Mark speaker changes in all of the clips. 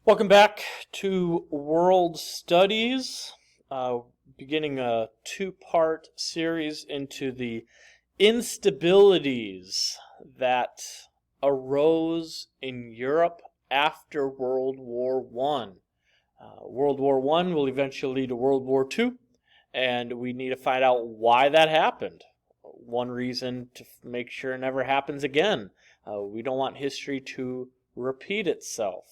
Speaker 1: Welcome back to World Studies, beginning a two-part series into the instabilities that arose in Europe after World War I. World War I will eventually lead to World War II, and we need to find out why that happened. One reason to make sure it never happens again. We don't want history to repeat itself.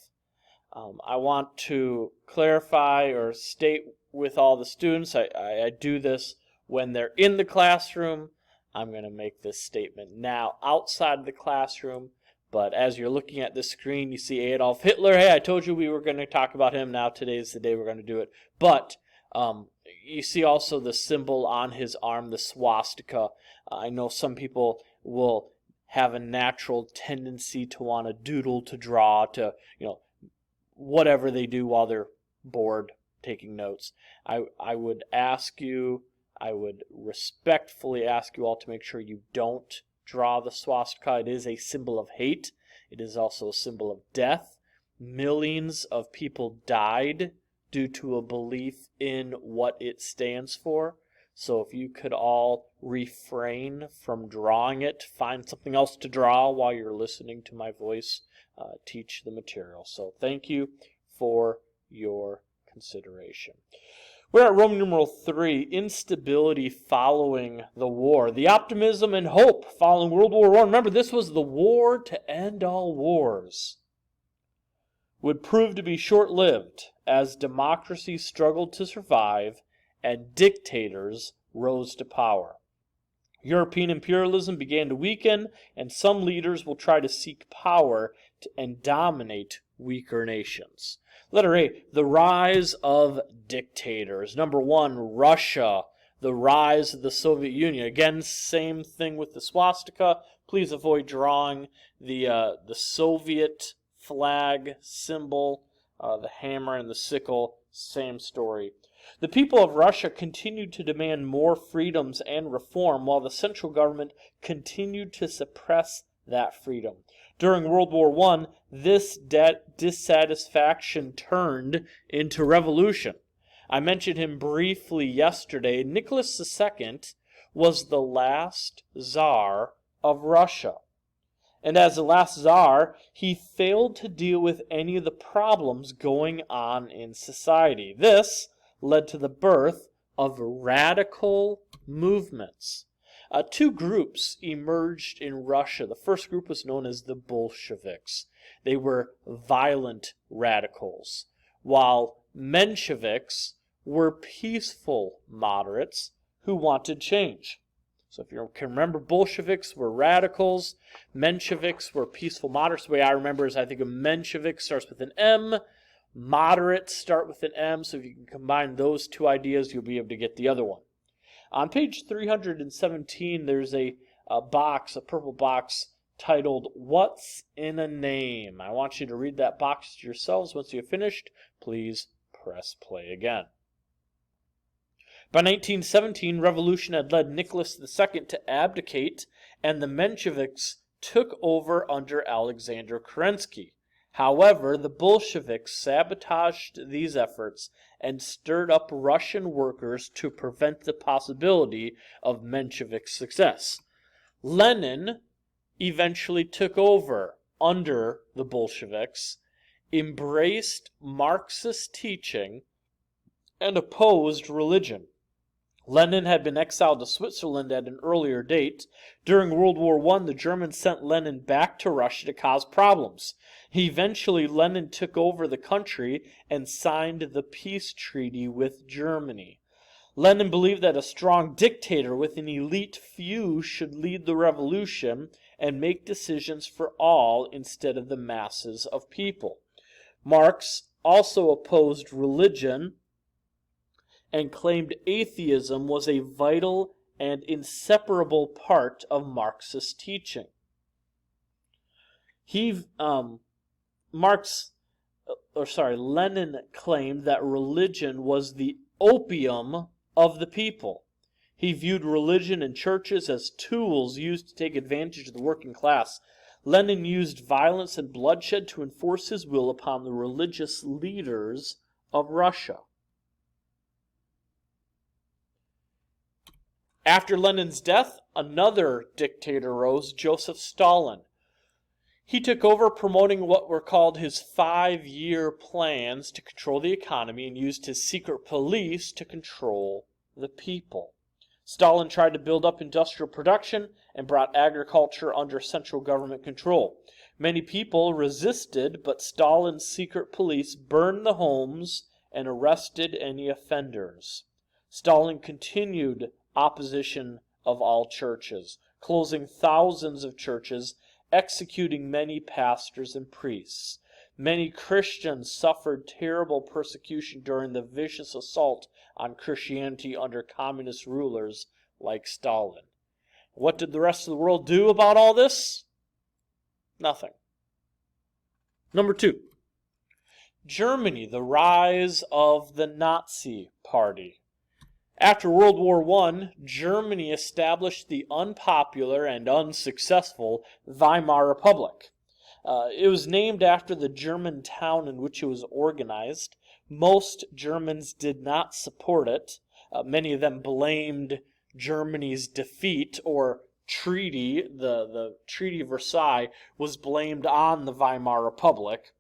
Speaker 1: I want to clarify or state with all the students, I do this when they're in the classroom. I'm going to make this statement now outside of the classroom, but as you're looking at this screen, you see Adolf Hitler. Hey, I told you we were going to talk about him. Now today's the day we're going to do it. But you see also the symbol on his arm, the swastika. I know some people will have a natural tendency to want to doodle, to draw, to, whatever they do while they're bored taking notes. I would respectfully ask you all to make sure you don't draw the swastika. It is a symbol of hate. It is also a symbol of death. Millions of people died due to a belief in what it stands for. So if you could all refrain from drawing it, find something else to draw while you're listening to my voice teach the material. So thank you for your consideration. We're at Roman numeral 3, instability following the war. The optimism and hope following World War I. Remember, this was the war to end all wars. Would prove to be short-lived as democracy struggled to survive and dictators rose to power. European imperialism began to weaken, and some leaders will try to seek power and dominate weaker nations. Letter A, the rise of dictators. Number 1, Russia, the rise of the Soviet Union. Again, same thing with the swastika. Please avoid drawing the Soviet flag symbol, the hammer and the sickle, same story. The people of Russia continued to demand more freedoms and reform, while the central government continued to suppress that freedom. During World War I, this dissatisfaction turned into revolution. I mentioned him briefly yesterday. Nicholas II was the last Tsar of Russia. And as the last Tsar, he failed to deal with any of the problems going on in society. This led to the birth of radical movements. Two groups emerged in Russia. The first group was known as the Bolsheviks. They were violent radicals, while Mensheviks were peaceful moderates who wanted change. So if you can remember, Bolsheviks were radicals, Mensheviks were peaceful moderates. The way I remember is I think a Menshevik starts with an M, moderates start with an M, so if you can combine those two ideas, you'll be able to get the other one. On page 317, there's a purple box, titled, What's in a Name? I want you to read that box to yourselves. Once you've finished, please press play again. By 1917, revolution had led Nicholas II to abdicate, and the Mensheviks took over under Alexander Kerensky. However, the Bolsheviks sabotaged these efforts and stirred up Russian workers to prevent the possibility of Menshevik success. Lenin eventually took over under the Bolsheviks, embraced Marxist teaching, and opposed religion. Lenin had been exiled to Switzerland at an earlier date. During World War I, the Germans sent Lenin back to Russia to cause problems. Eventually, Lenin took over the country and signed the peace treaty with Germany. Lenin believed that a strong dictator with an elite few should lead the revolution and make decisions for all instead of the masses of people. Marx also opposed religion and claimed atheism was a vital and inseparable part of Marxist teaching. Lenin claimed that religion was the opium of the people. He viewed religion and churches as tools used to take advantage of the working class. Lenin used violence and bloodshed to enforce his will upon the religious leaders of Russia. After Lenin's death, another dictator rose, Joseph Stalin. He took over, promoting what were called his 5-year plans to control the economy, and used his secret police to control the people. Stalin tried to build up industrial production and brought agriculture under central government control. Many people resisted, but Stalin's secret police burned the homes and arrested any offenders. Stalin continued opposition of all churches, closing thousands of churches, executing many pastors and priests. Many Christians suffered terrible persecution during the vicious assault on Christianity under communist rulers like Stalin. What did the rest of the world do about all this? Nothing. Number 2, Germany, the rise of the Nazi Party. After World War I, Germany established the unpopular and unsuccessful Weimar Republic. It was named after the German town in which it was organized. Most Germans did not support it. Many of them blamed Germany's defeat or treaty. The Treaty of Versailles was blamed on the Weimar Republic.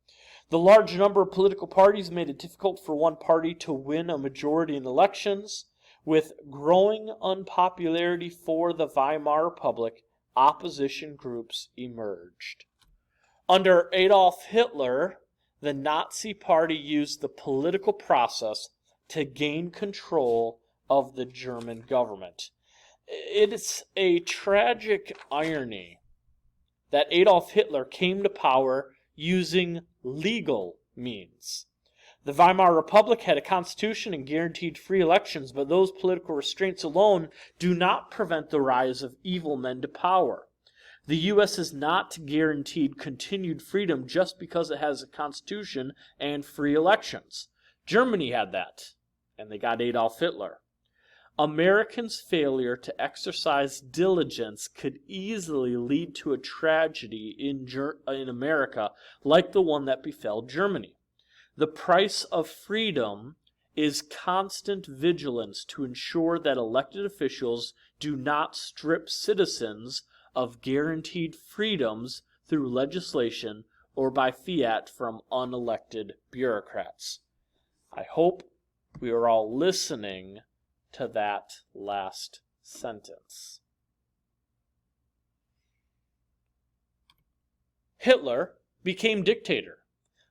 Speaker 1: The large number of political parties made it difficult for one party to win a majority in elections. With growing unpopularity for the Weimar Republic, opposition groups emerged. Under Adolf Hitler, the Nazi Party used the political process to gain control of the German government. It is a tragic irony that Adolf Hitler came to power using legal means. The Weimar Republic had a constitution and guaranteed free elections, but those political restraints alone do not prevent the rise of evil men to power. The U.S. is not guaranteed continued freedom just because it has a constitution and free elections. Germany had that, and they got Adolf Hitler. Americans' failure to exercise diligence could easily lead to a tragedy in America like the one that befell Germany. The price of freedom is constant vigilance to ensure that elected officials do not strip citizens of guaranteed freedoms through legislation or by fiat from unelected bureaucrats. I hope we are all listening to that last sentence. Hitler became dictator,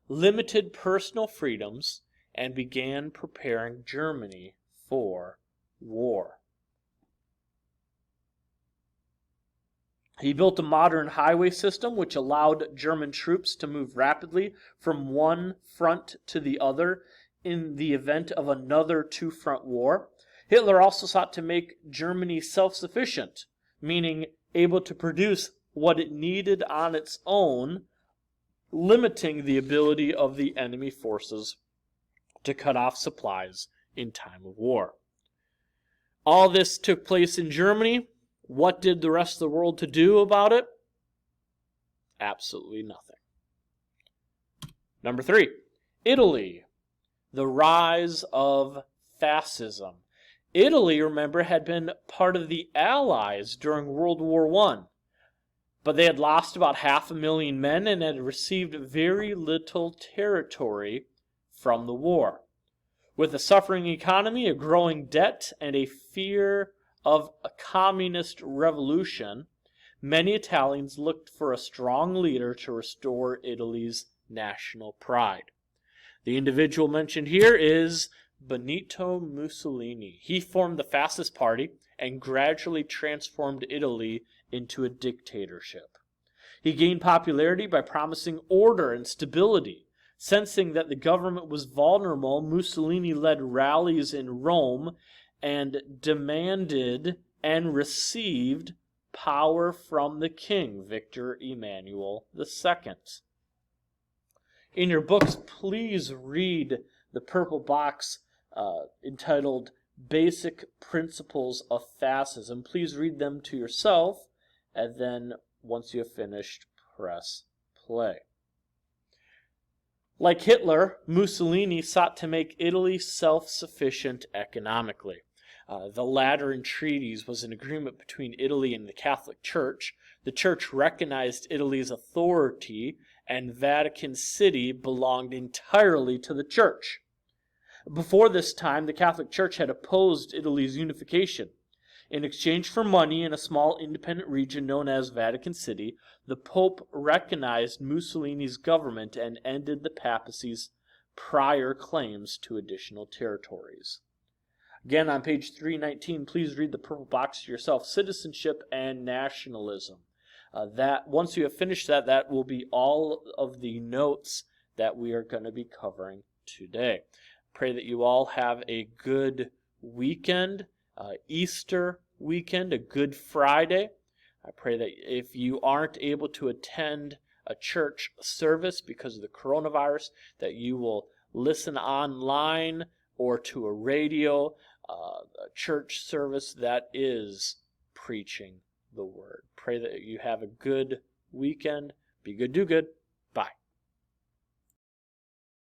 Speaker 1: limited personal freedoms, and began preparing Germany for war. He built a modern highway system which allowed German troops to move rapidly from one front to the other in the event of another two-front war. Hitler also sought to make Germany self-sufficient, meaning able to produce what it needed on its own, limiting the ability of the enemy forces to cut off supplies in time of war. All this took place in Germany. What did the rest of the world to do about it? Absolutely nothing. Number 3, Italy, the rise of Fascism. Italy, remember, had been part of the Allies during World War I, but they had lost about 500,000 men and had received very little territory from the war. With a suffering economy, a growing debt, and a fear of a communist revolution, many Italians looked for a strong leader to restore Italy's national pride. The individual mentioned here is Benito Mussolini. He formed the Fascist Party and gradually transformed Italy into a dictatorship. He gained popularity by promising order and stability. Sensing that the government was vulnerable, Mussolini led rallies in Rome and demanded and received power from the king, Victor Emmanuel II. In your books, please read the purple box entitled Basic Principles of Fascism. Please read them to yourself, and then once you have finished, press play. Like Hitler, Mussolini sought to make Italy self-sufficient economically. The Lateran Treaties was an agreement between Italy and the Catholic Church. The Church recognized Italy's authority, and Vatican City belonged entirely to the Church. Before this time, the Catholic Church had opposed Italy's unification. In exchange for money in a small independent region known as Vatican City, the Pope recognized Mussolini's government and ended the papacy's prior claims to additional territories. Again, on page 319, please read the purple box to yourself, Citizenship and Nationalism. That once you have finished that will be all of the notes that we are going to be covering today. Pray that you all have a good weekend, Easter weekend, a Good Friday. I pray that if you aren't able to attend a church service because of the coronavirus, that you will listen online or to a radio, a church service that is preaching the word. Pray that you have a good weekend. Be good, do good. Bye.